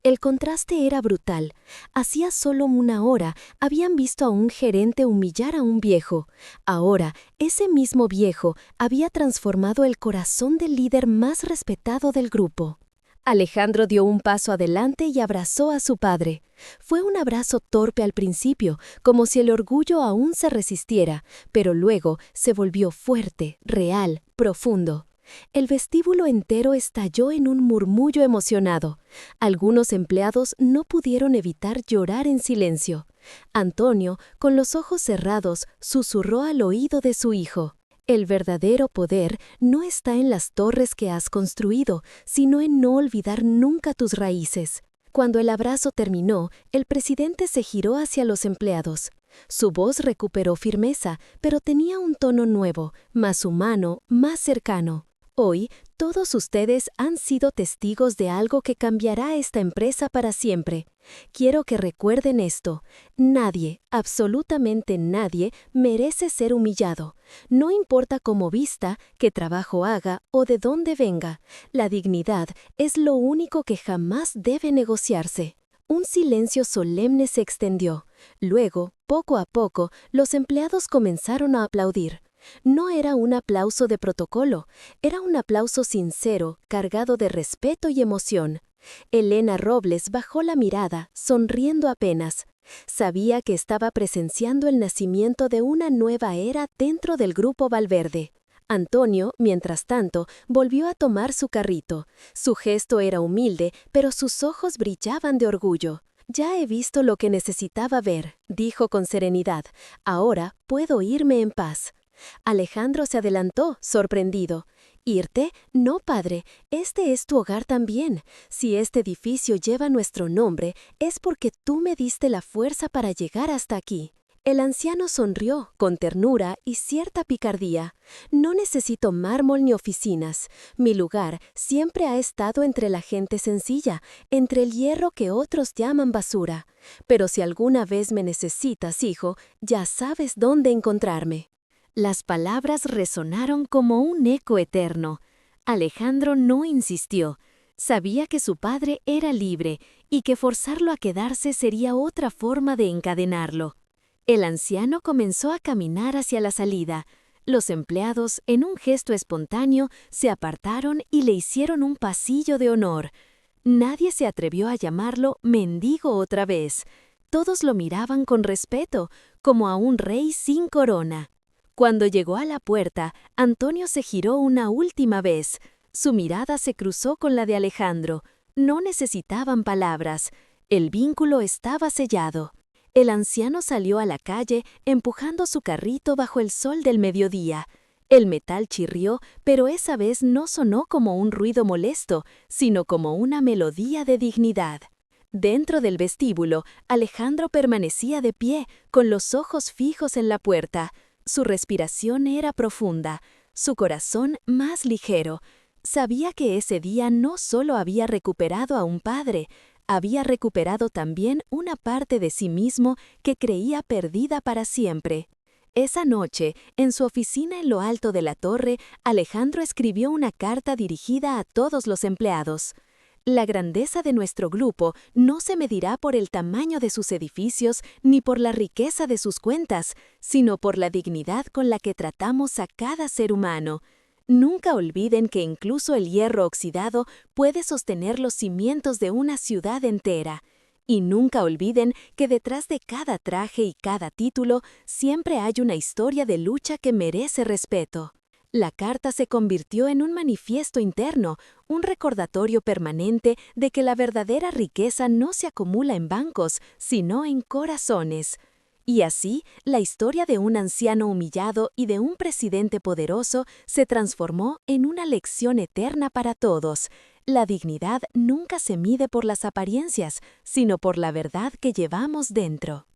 El contraste era brutal. Hacía solo una hora habían visto a un gerente humillar a un viejo. Ahora, ese mismo viejo había transformado el corazón del líder más respetado del grupo. Alejandro dio un paso adelante y abrazó a su padre. Fue un abrazo torpe al principio, como si el orgullo aún se resistiera, pero luego se volvió fuerte, real, profundo. El vestíbulo entero estalló en un murmullo emocionado. Algunos empleados no pudieron evitar llorar en silencio. Antonio, con los ojos cerrados, susurró al oído de su hijo: El verdadero poder no está en las torres que has construido, sino en no olvidar nunca tus raíces. Cuando el abrazo terminó, el presidente se giró hacia los empleados. Su voz recuperó firmeza, pero tenía un tono nuevo, más humano, más cercano. Hoy, todos ustedes han sido testigos de algo que cambiará esta empresa para siempre. Quiero que recuerden esto. Nadie, absolutamente nadie, merece ser humillado. No importa cómo vista, qué trabajo haga o de dónde venga. La dignidad es lo único que jamás debe negociarse. Un silencio solemne se extendió. Luego, poco a poco, los empleados comenzaron a aplaudir. No era un aplauso de protocolo, era un aplauso sincero, cargado de respeto y emoción. Elena Robles bajó la mirada, sonriendo apenas. Sabía que estaba presenciando el nacimiento de una nueva era dentro del Grupo Valverde. Antonio, mientras tanto, volvió a tomar su carrito. Su gesto era humilde, pero sus ojos brillaban de orgullo. «Ya he visto lo que necesitaba ver», dijo con serenidad. «Ahora puedo irme en paz». Alejandro se adelantó, sorprendido. «¿Irte? No, padre, este es tu hogar también. Si este edificio lleva nuestro nombre, es porque tú me diste la fuerza para llegar hasta aquí». El anciano sonrió, con ternura y cierta picardía. «No necesito mármol ni oficinas. Mi lugar siempre ha estado entre la gente sencilla, entre el hierro que otros llaman basura. Pero si alguna vez me necesitas, hijo, ya sabes dónde encontrarme». Las palabras resonaron como un eco eterno. Alejandro no insistió. Sabía que su padre era libre y que forzarlo a quedarse sería otra forma de encadenarlo. El anciano comenzó a caminar hacia la salida. Los empleados, en un gesto espontáneo, se apartaron y le hicieron un pasillo de honor. Nadie se atrevió a llamarlo mendigo otra vez. Todos lo miraban con respeto, como a un rey sin corona. Cuando llegó a la puerta, Antonio se giró una última vez. Su mirada se cruzó con la de Alejandro. No necesitaban palabras. El vínculo estaba sellado. El anciano salió a la calle, empujando su carrito bajo el sol del mediodía. El metal chirrió, pero esa vez no sonó como un ruido molesto, sino como una melodía de dignidad. Dentro del vestíbulo, Alejandro permanecía de pie, con los ojos fijos en la puerta. Su respiración era profunda, su corazón más ligero. Sabía que ese día no solo había recuperado a un padre, había recuperado también una parte de sí mismo que creía perdida para siempre. Esa noche, en su oficina en lo alto de la torre, Alejandro escribió una carta dirigida a todos los empleados. La grandeza de nuestro grupo no se medirá por el tamaño de sus edificios ni por la riqueza de sus cuentas, sino por la dignidad con la que tratamos a cada ser humano. Nunca olviden que incluso el hierro oxidado puede sostener los cimientos de una ciudad entera. Y nunca olviden que detrás de cada traje y cada título siempre hay una historia de lucha que merece respeto. La carta se convirtió en un manifiesto interno, un recordatorio permanente de que la verdadera riqueza no se acumula en bancos, sino en corazones. Y así, la historia de un anciano humillado y de un presidente poderoso se transformó en una lección eterna para todos. La dignidad nunca se mide por las apariencias, sino por la verdad que llevamos dentro.